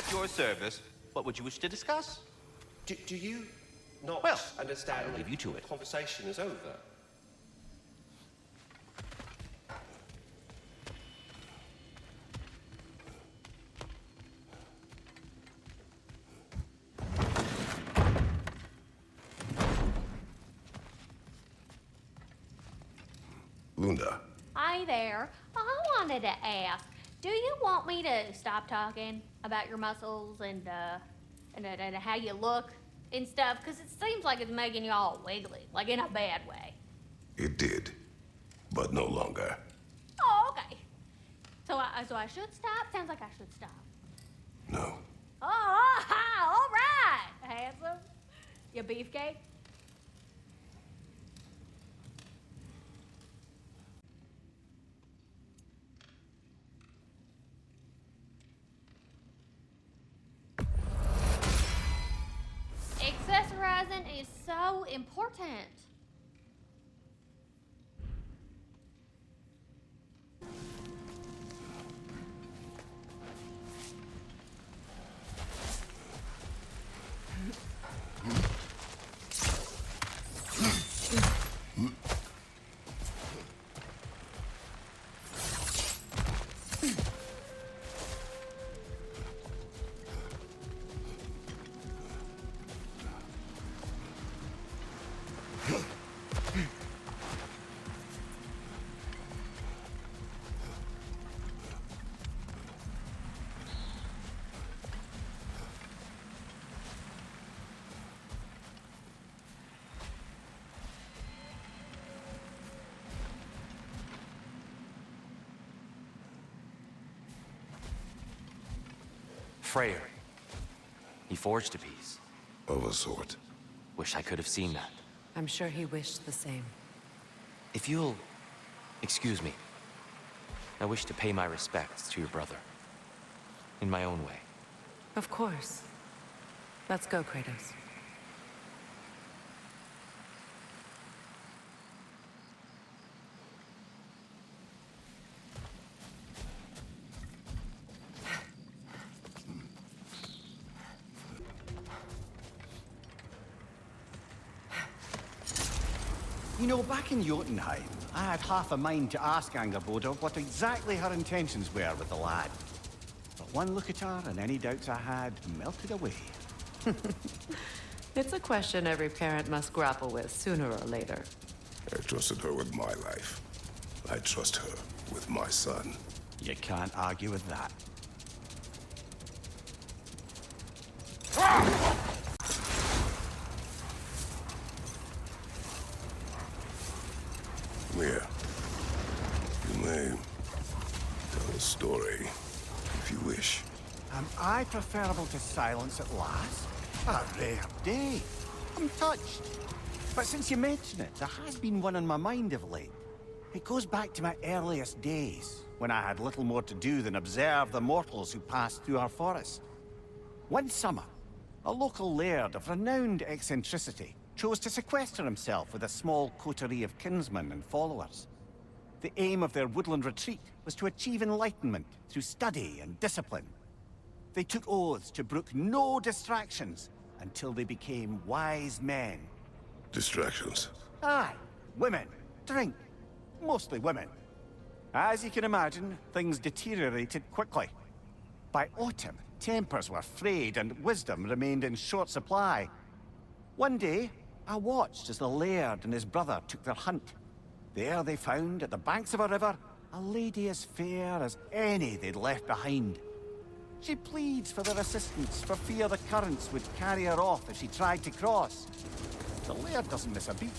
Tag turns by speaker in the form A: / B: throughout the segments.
A: at your service. What would you wish to discuss?
B: Do you not
A: Well,
B: understand
A: I'll leave you to it.
B: the conversation is over?
C: Luna.
D: Hi there. I wanted to ask, do you want me to stop talking about your muscles and how you look and stuff? Because it seems like it's making you all wiggly, like in a bad way.
C: It did, but no longer.
D: Oh, okay. So I should stop? Sounds like I should stop.
C: No.
D: Oh, all right, handsome. You beefcake? Accessorizing is so important.
E: Freyr. He forged a piece.
C: Of a sort.
E: Wish I could have seen that.
F: I'm sure he wished the same.
E: If you'll excuse me, I wish to pay my respects to your brother. In my own way.
F: Of course. Let's go, Kratos.
G: You know, back in Jotunheim, I had half a mind to ask Angerboda what exactly her intentions were with the lad. But one look at her, and any doubts I had melted away.
F: It's a question every parent must grapple with sooner or later.
C: I trusted her with my life. I trust her with my son.
G: You can't argue with that.
C: Here. You may tell a story, if you wish.
G: Am I preferable to silence at last? A rare day. I'm touched. But since you mention it, there has been one on my mind of late. It goes back to my earliest days, when I had little more to do than observe the mortals who passed through our forest. One summer, a local laird of renowned eccentricity chose to sequester himself with a small coterie of kinsmen and followers. The aim of their woodland retreat was to achieve enlightenment through study and discipline. They took oaths to brook no distractions until they became wise men.
C: Distractions.
G: Aye, women, drink, mostly women. As you can imagine, things deteriorated quickly. By autumn, tempers were frayed and wisdom remained in short supply. One day, I watched as the laird and his brother took their hunt. There they found, at the banks of a river, a lady as fair as any they'd left behind. She pleads for their assistance for fear the currents would carry her off if she tried to cross. The laird doesn't miss a beat.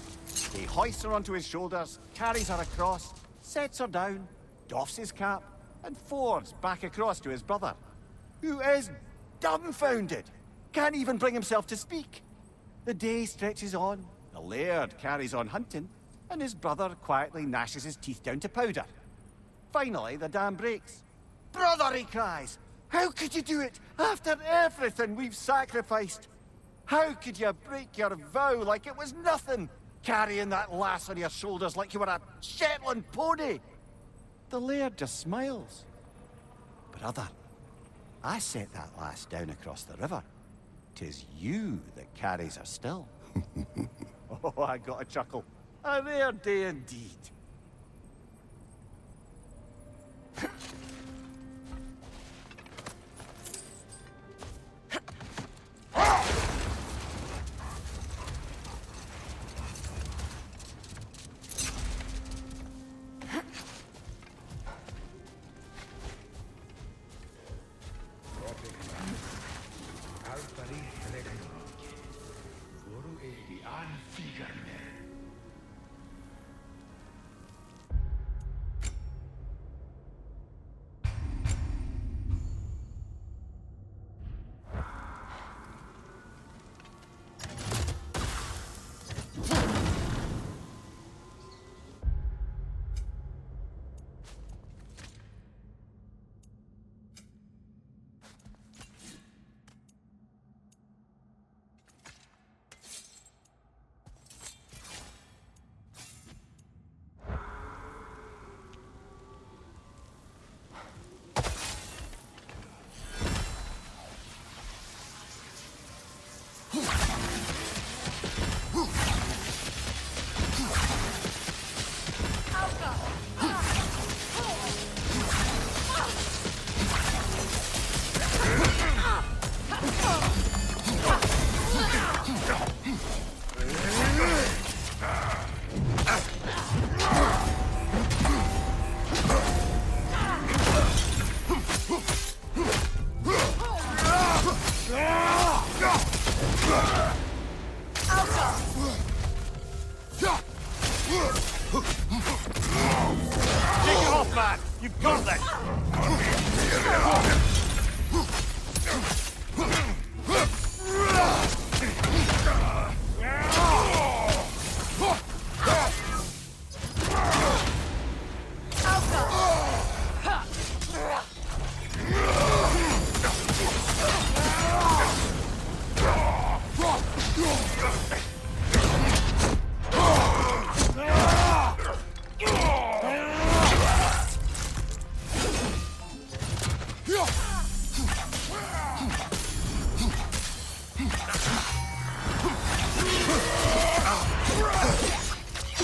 G: He hoists her onto his shoulders, carries her across, sets her down, doffs his cap, and fords back across to his brother, who is dumbfounded, can't even bring himself to speak. The day stretches on, the laird carries on hunting, and his brother quietly gnashes his teeth down to powder. Finally, the dam breaks. "Brother," he cries, "how could you do it after everything we've sacrificed? How could you break your vow like it was nothing, carrying that lass on your shoulders like you were a Shetland pony?" The laird just smiles. "Brother, I set that lass down across the river. 'Tis you that carries her still. Oh, I got a chuckle. A rare day indeed. Take it off, man! You've got this!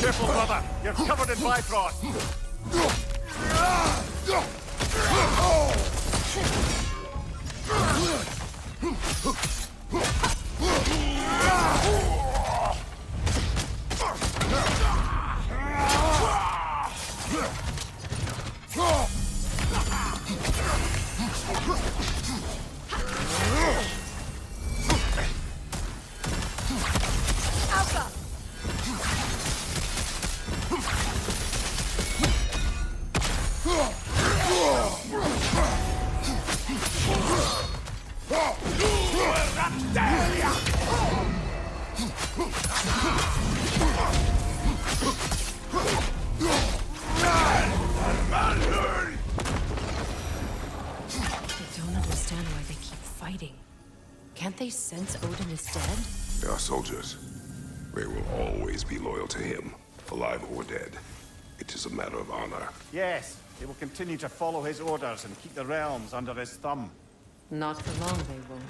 G: Careful, brother! You're covered in Bifrost!
F: Can't they sense Odin is dead?
C: They are soldiers. They will always be loyal to him, alive or dead. It is a matter of honor.
G: Yes, they will continue to follow his orders and keep the realms under his thumb.
F: Not for long, they won't.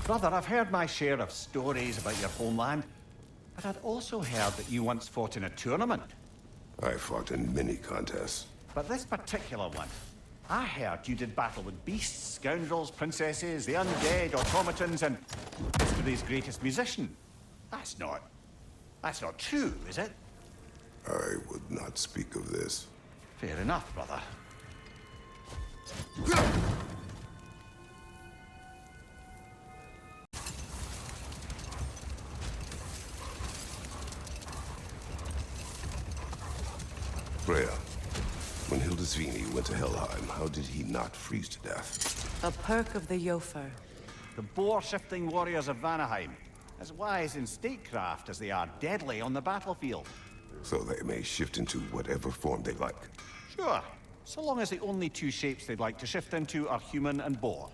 G: Brother, I've heard my share of stories about your homeland, but I'd also heard that you once fought in a tournament.
C: I fought in many contests.
G: But this particular one, I heard you did battle with beasts, scoundrels, princesses, the undead, automatons, and history's greatest musician. That's not true, is it?
C: I would not speak of this.
G: Fair enough, brother.
C: Freya, when Hildisvini went to Helheim, how did he not freeze to death?
F: A perk of the Jofer.
G: The boar-shifting warriors of Vanaheim, as wise in statecraft as they are deadly on the battlefield.
C: So they may shift into whatever form they like.
G: Sure, so long as the only two shapes they'd like to shift into are human and boar.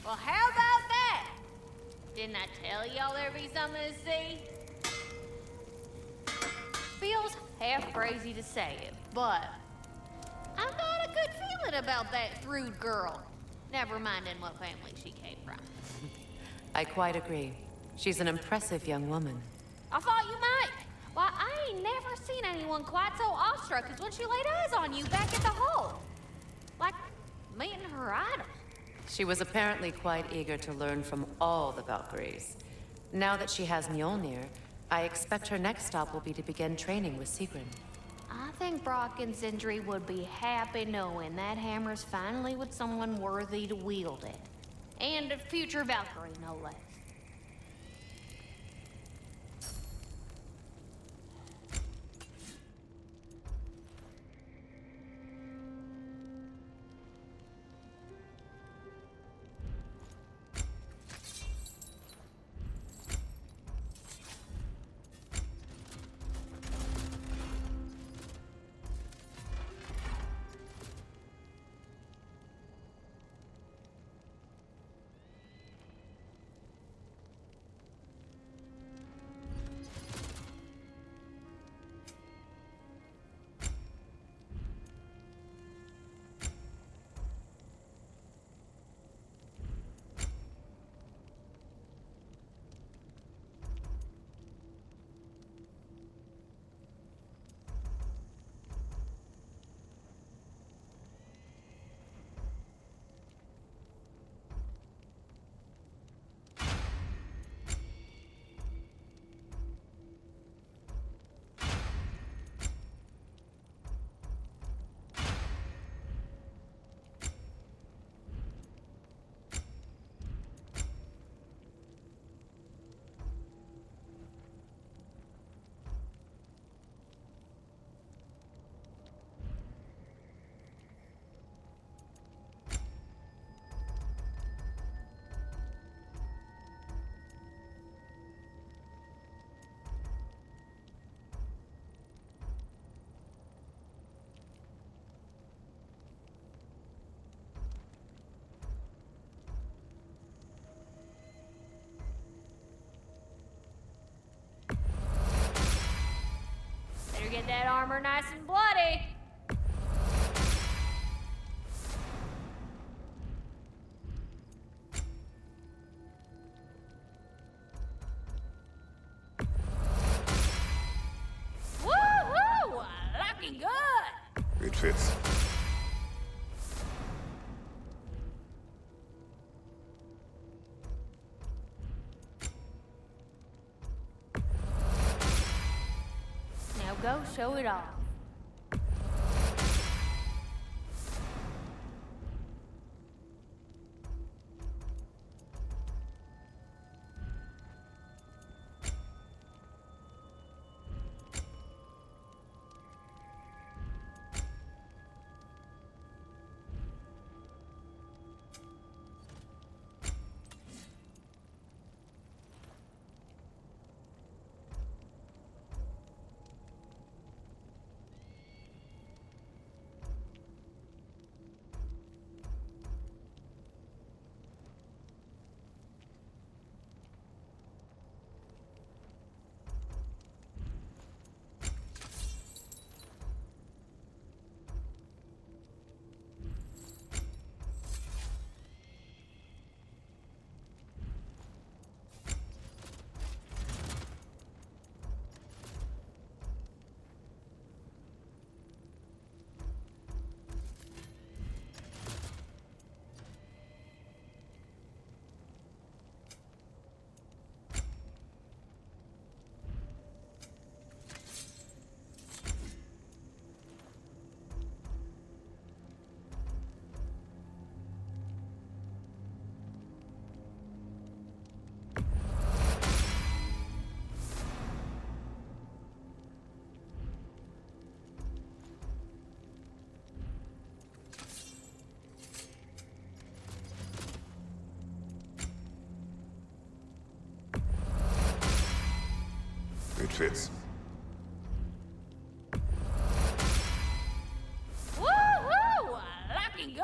D: Well, how about that? Didn't I tell y'all there'd be something to see? Feels half crazy to say it, but I got a good feeling about that Thrud girl. Never minding what family she came from.
F: I quite agree. She's an impressive young woman.
D: I thought you might. Why, I ain't never seen anyone quite so awestruck as when she laid eyes on you back at the hole. Like meeting her idol.
F: She was apparently quite eager to learn from all the Valkyries. Now that she has Mjolnir, I expect her next stop will be to begin training with Sigrun.
D: I think Brock and Sindri would be happy knowing that hammer's finally with someone worthy to wield it. And a future Valkyrie, no less. Better get that armor nice and bloody. Woo-hoo! Looking good!
C: It fits.
D: Now go show it off.
C: It fits.
D: Woohoo! Looking good!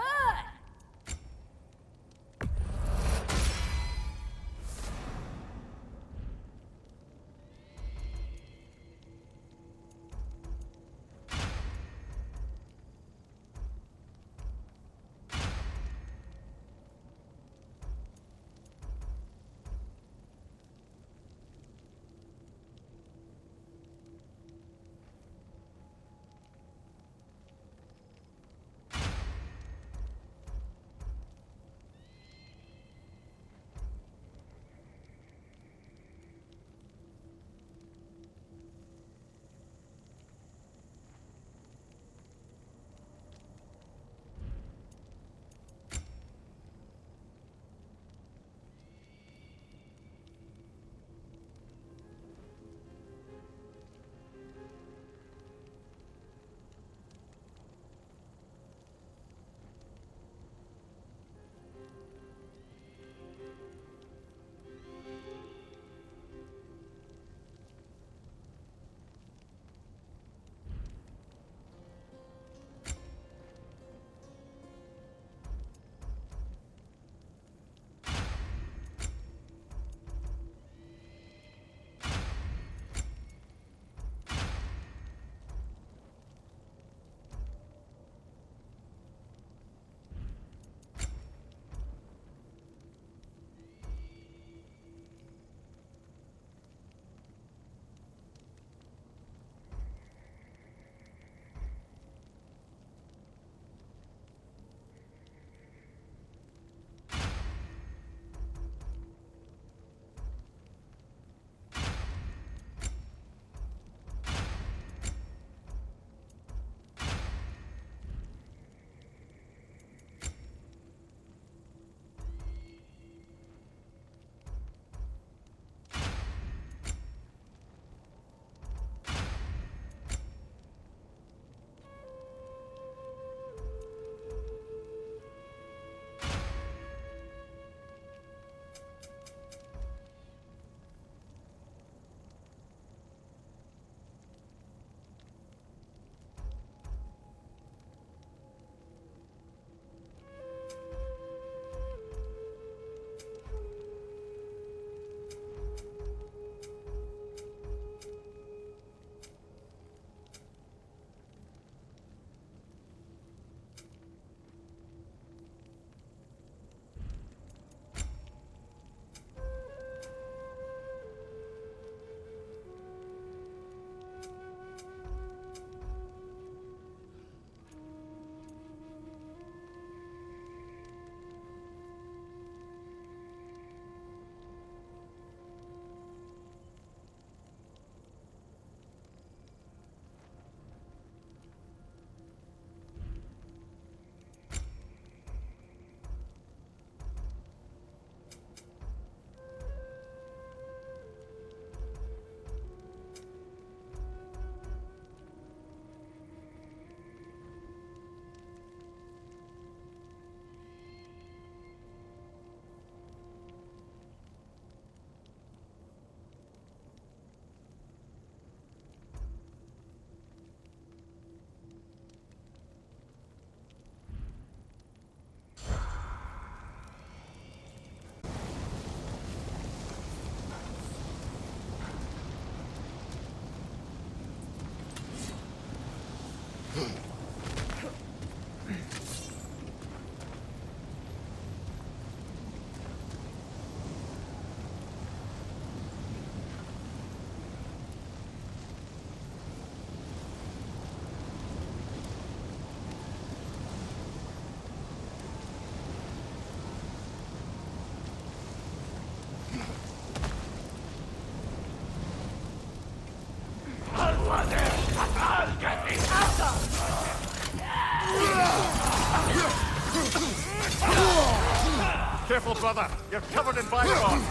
G: Careful, brother. You're covered in Blackboard.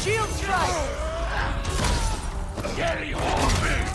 H: Shield strike!
C: Getting on me!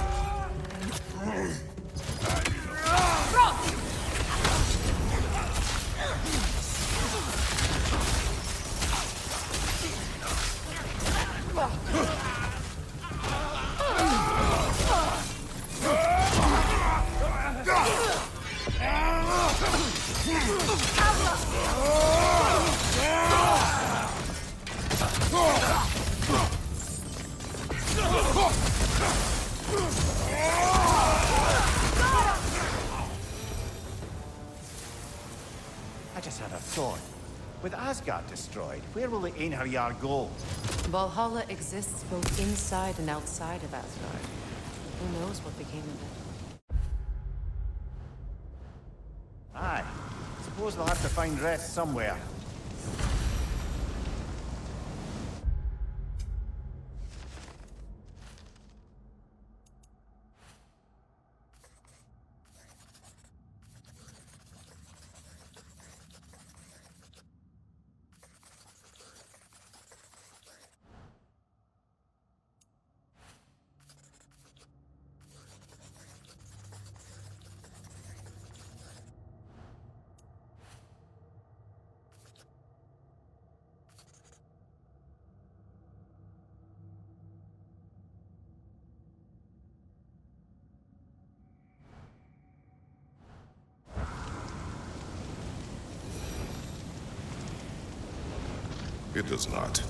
G: I just had a thought. With Asgard destroyed, where will the Einherjar go?
F: Valhalla exists both inside and outside of Asgard. Who knows what became of it?
G: Aye. Suppose they'll have to find rest somewhere.
C: It does not.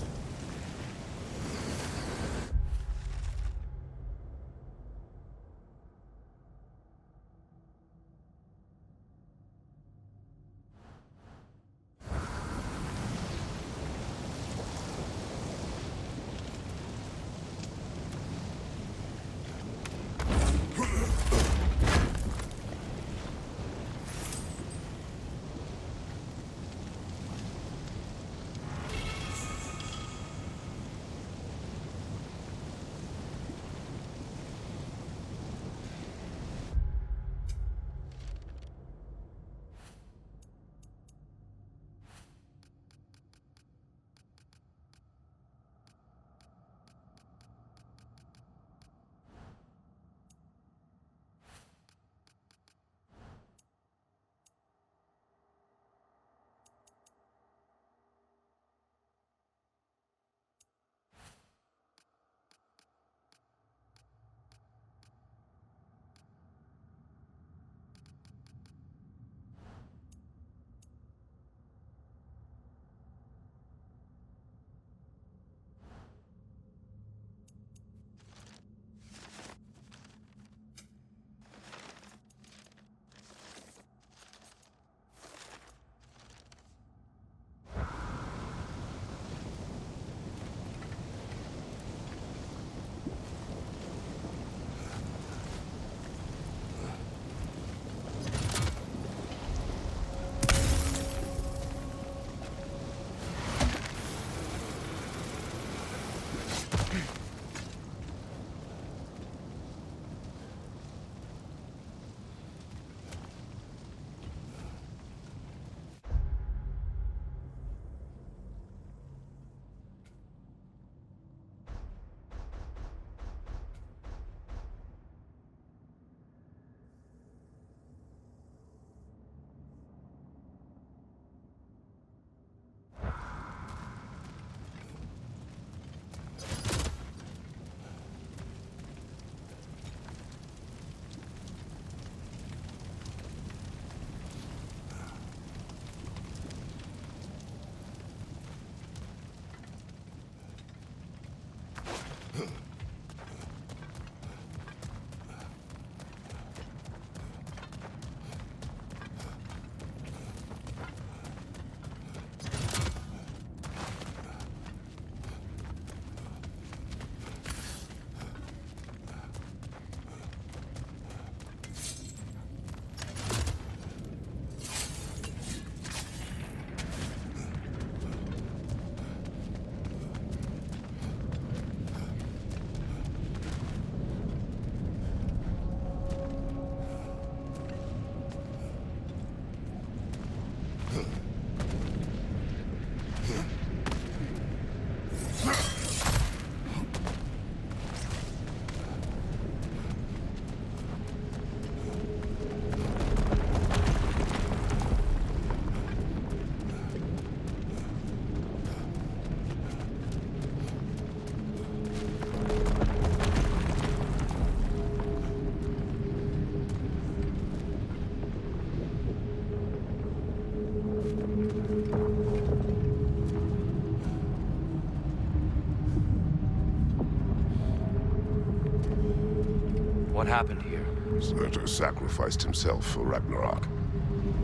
E: What happened here?
C: Surtur sacrificed himself for Ragnarok.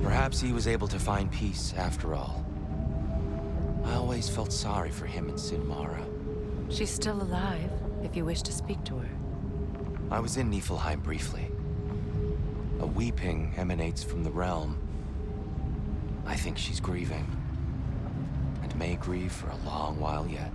E: Perhaps he was able to find peace after all. I always felt sorry for him and Sinmara.
F: She's still alive, if you wish to speak to her.
E: I was in Niflheim briefly. A weeping emanates from the realm. I think she's grieving, and may grieve for a long while yet.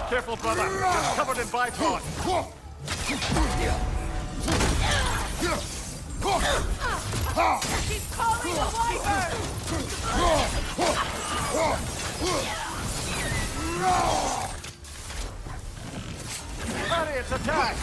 G: Careful, brother. You're covered in Bifrost.
H: She's calling the Wyvern!
G: Hurry, it's attack!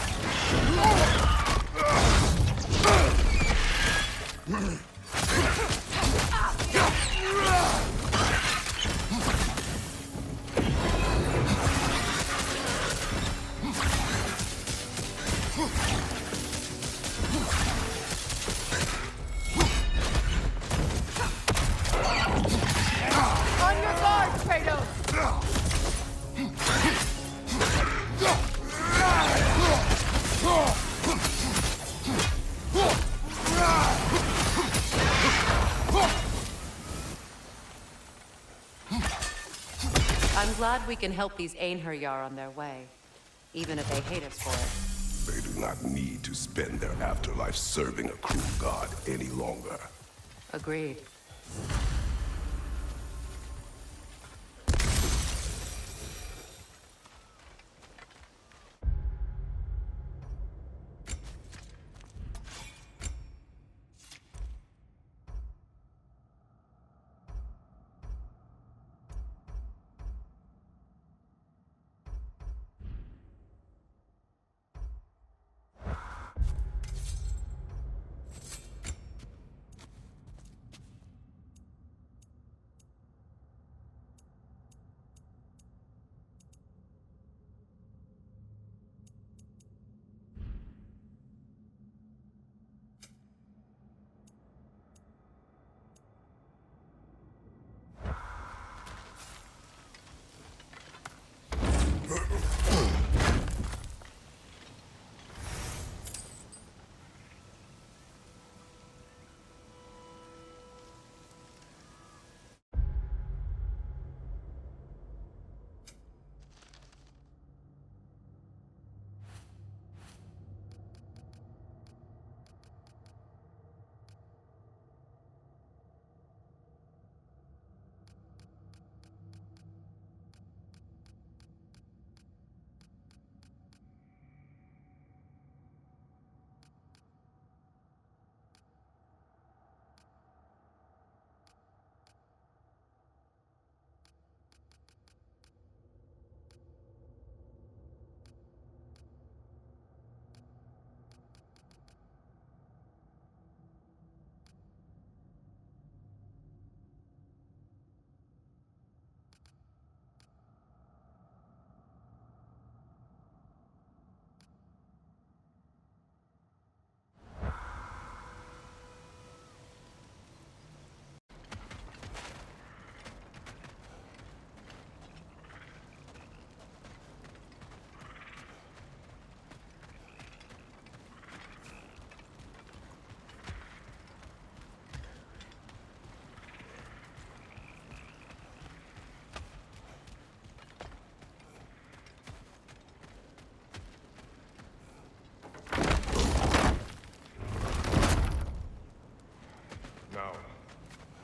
H: On your guard, Kratos!
F: I'm glad we can help these Einherjar on their way, even if they hate us for it.
C: They do not need to spend their afterlife serving a cruel god any longer.
F: Agreed.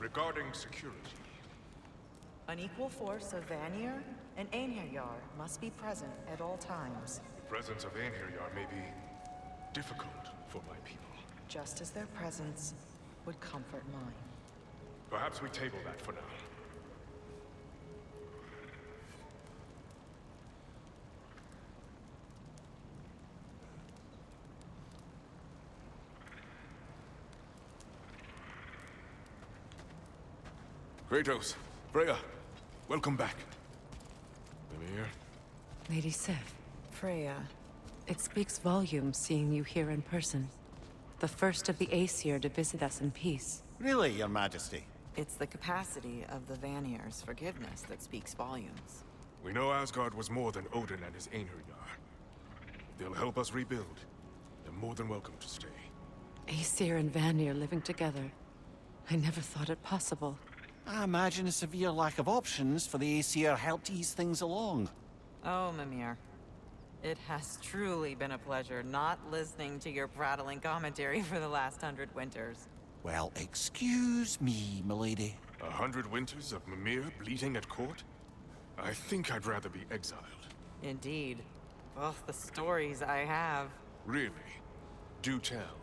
I: Regarding security.
J: An equal force of Vanir and Einherjar must be present at all times.
I: The presence of Einherjar may be difficult for my people.
J: Just as their presence would comfort mine.
I: Perhaps we table that for now. Kratos, Freya, welcome back. Mimir,
F: Lady Sif,
J: Freya,
F: it speaks volumes seeing you here in person. The first of the Aesir to visit us in peace.
G: Really, Your Majesty?
J: it's the capacity of the Vanir's forgiveness that speaks volumes.
I: we know Asgard was more than Odin and his Einherjar. If they'll help us rebuild, they're more than welcome to stay.
F: Aesir and Vanir living together. I never thought it possible.
G: I imagine a severe lack of options for the Aesir helped ease things along.
J: Oh, Mimir. It has truly been a pleasure not listening to your prattling commentary for the last 100 winters.
G: Well, excuse me, milady.
I: 100 winters of Mimir bleating at court? I think I'd rather be exiled.
J: Indeed. Oh, the stories I have.
I: Really? Do tell.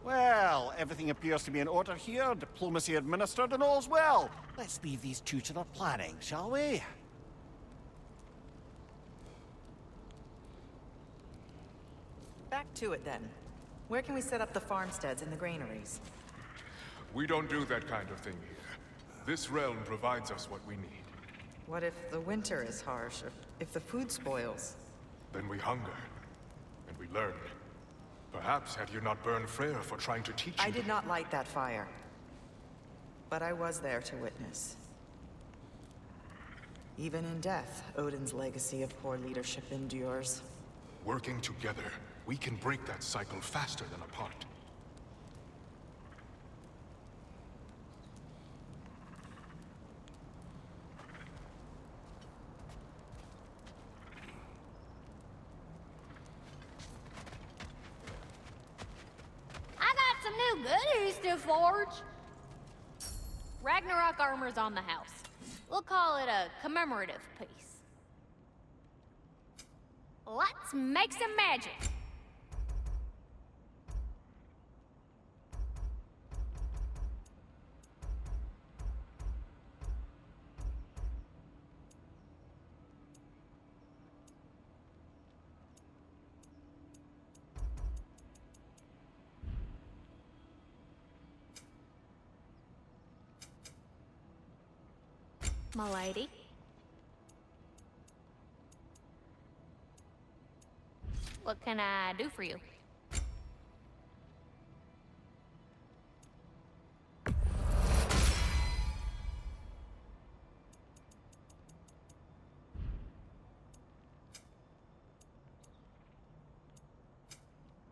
G: Well, everything appears to be in order here, diplomacy administered, and all's well. Let's leave these two to their planning, shall we?
J: Back to it then. Where can we set up the farmsteads and the granaries?
I: We don't do that kind of thing here. This realm provides us what we need.
J: What if the winter is harsh, or if the food spoils?
I: Then we hunger, and we learn. Perhaps had you not burned Freyr for trying to teach you...
J: I did not light that fire. But I was there to witness. Even in death, Odin's legacy of poor leadership endures.
I: Working together, we can break that cycle faster than apart.
D: I got some new goodies to forge. Ragnarok armor's on the house. We'll call it a commemorative piece. Let's make some magic. M'lady. What can I do for you?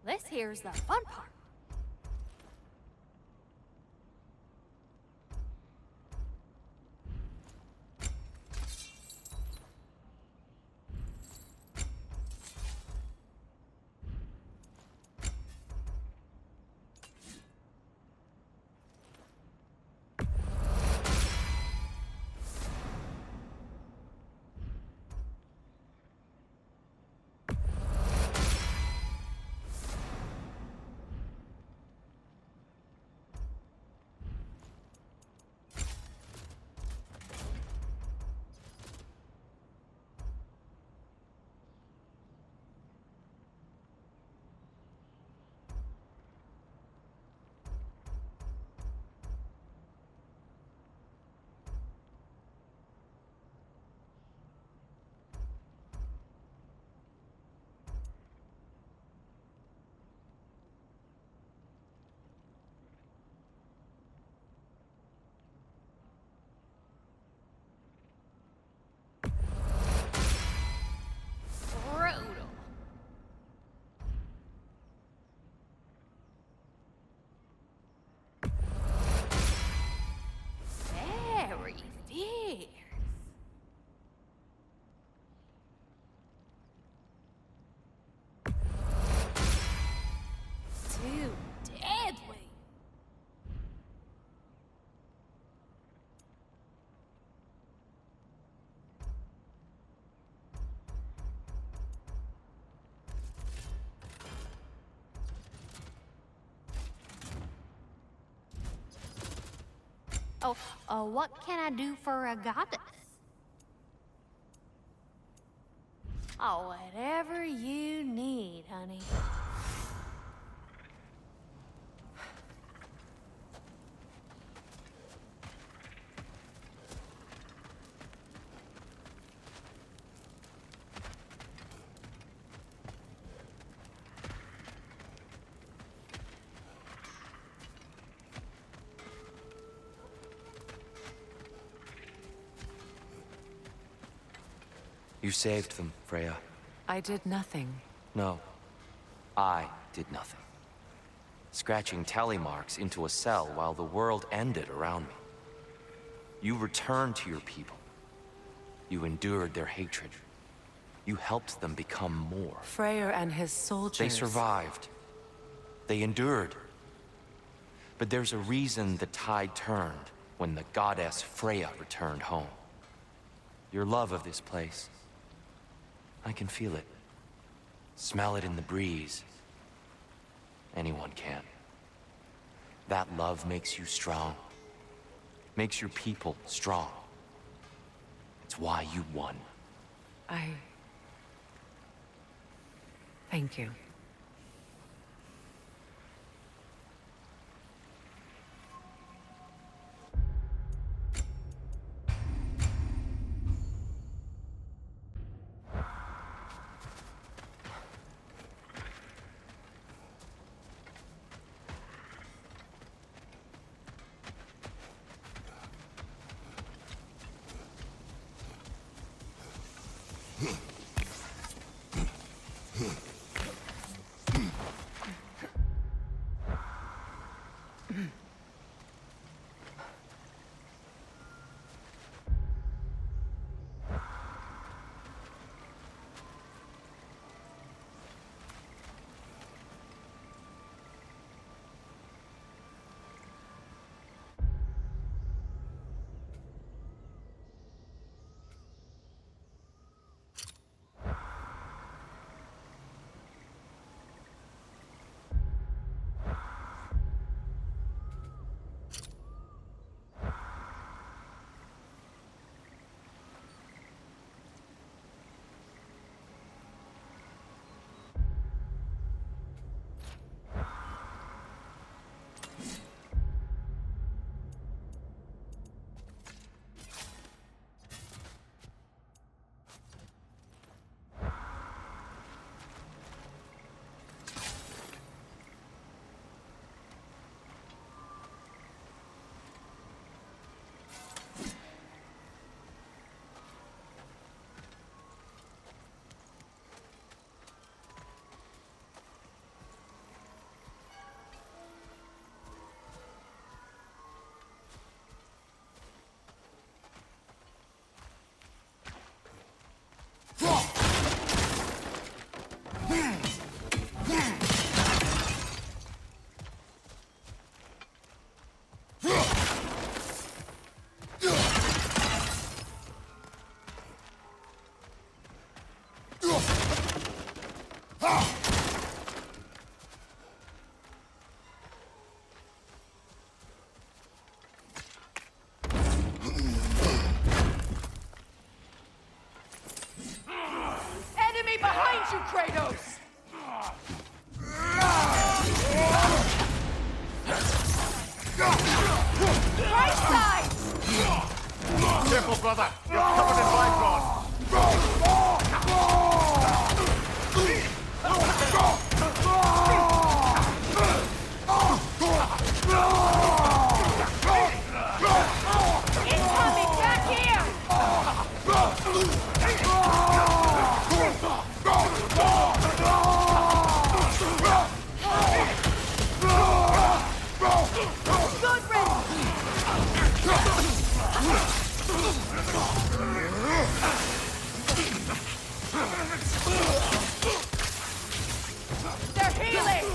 D: This here's the fun part. Brutal. Very fierce. Too deadly. Oh, what can I do for a goddess? Oh, whatever you need, honey.
E: You saved them, Freya.
F: I did nothing.
E: No, I did nothing. Scratching tally marks into a cell while the world ended around me. You returned to your people. You endured their hatred. You helped them become more.
F: Freyr and his soldiers.
E: They survived. They endured. But there's a reason the tide turned when the goddess Freya returned home. Your love of this place. I can feel it. Smell it in the breeze. Anyone can. That love makes you strong. Makes your people strong. It's why you won.
F: Thank you.
H: Enemy behind you, Kratos! Right side!
G: Careful, brother. You're covered in Bifrost.
H: Incoming! Back here! Good They're healing!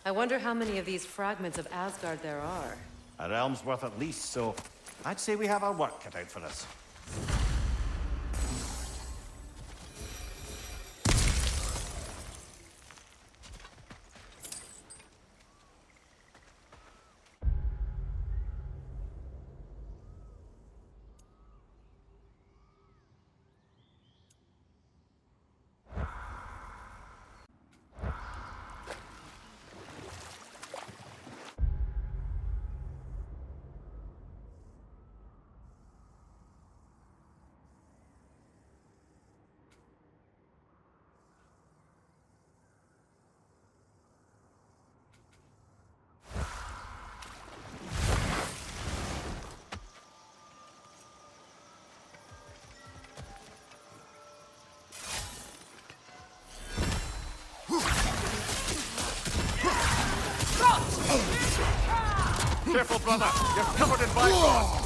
F: I wonder how many of these fragments of Asgard there are.
G: A realm's worth at least, so I'd say we have our work cut out for us. Careful, brother. You're covered in bygones.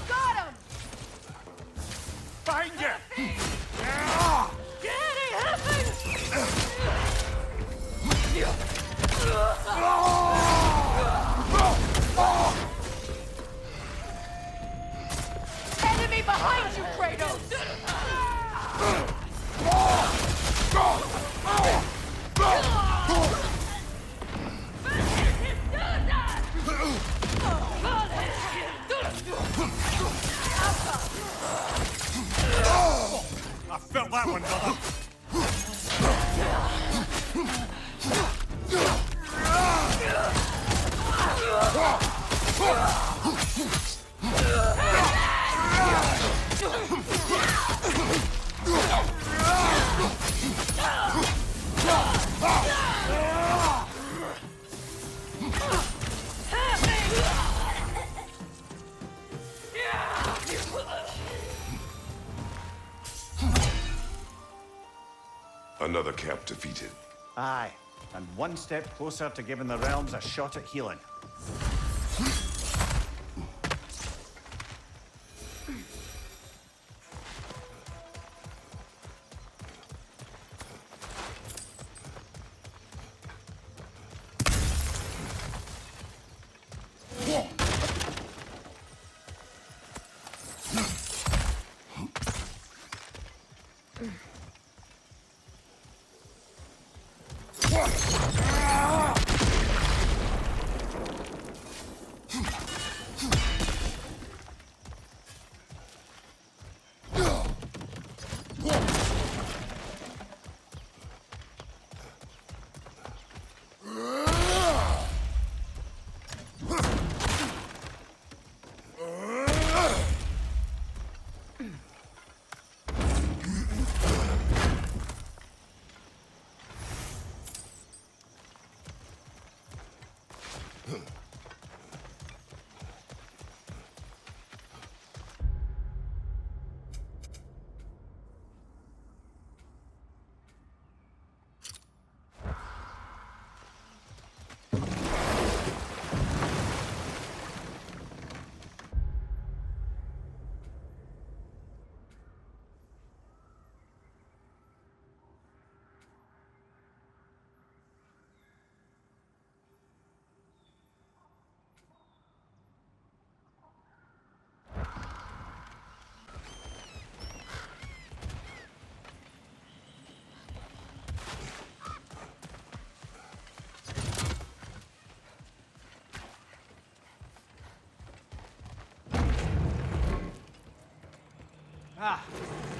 H: Got him!
G: Behind you!
H: Daddy, happen! Enemy behind you, Kratos!
G: I felt that one, brother.
C: Another cap defeated.
G: Aye, and one step closer to giving the realms a shot at healing.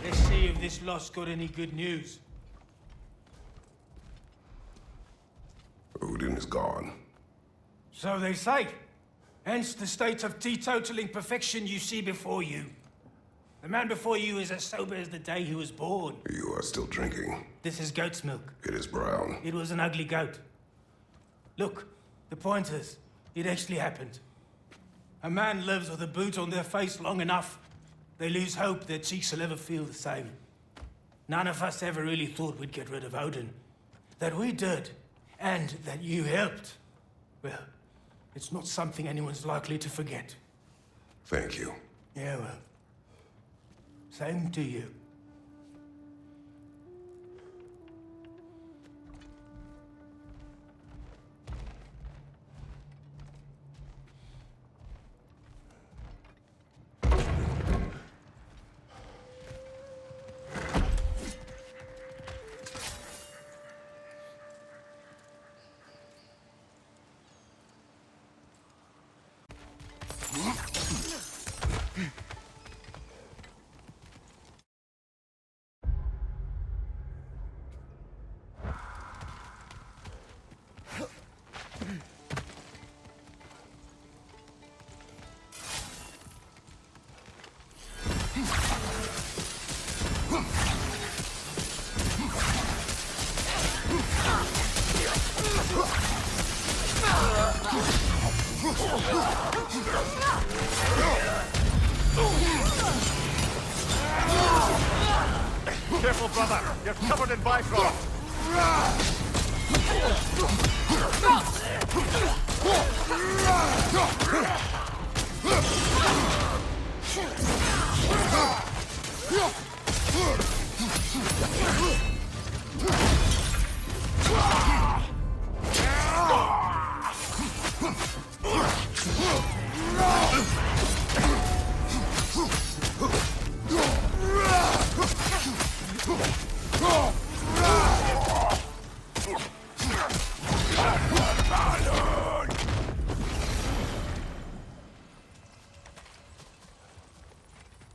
K: Let's see if this lot's got any good news.
C: Odin is gone.
K: So they say. Hence the state of teetotaling perfection you see before you. The man before you is as sober as the day he was born.
C: You are still drinking.
K: This is goat's milk.
C: It is brown.
K: It was an ugly goat. Look, the point is, it actually happened. A man lives with a boot on their face long enough, they lose hope their cheeks will ever feel the same. None of us ever really thought we'd get rid of Odin. That we did, and that you helped. Well, it's not something anyone's likely to forget.
C: Thank you.
K: Yeah, well, same to you.
G: Careful, brother. You're covered in Bifrost.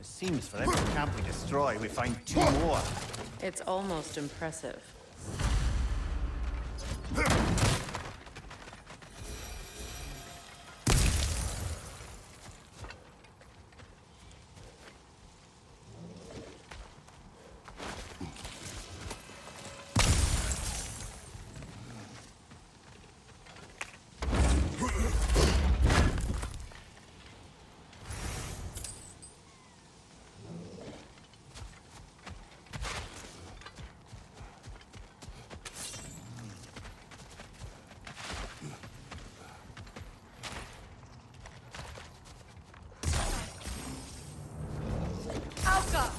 G: It seems for every camp we destroy, we find 2 more.
F: It's almost impressive.
H: Alka!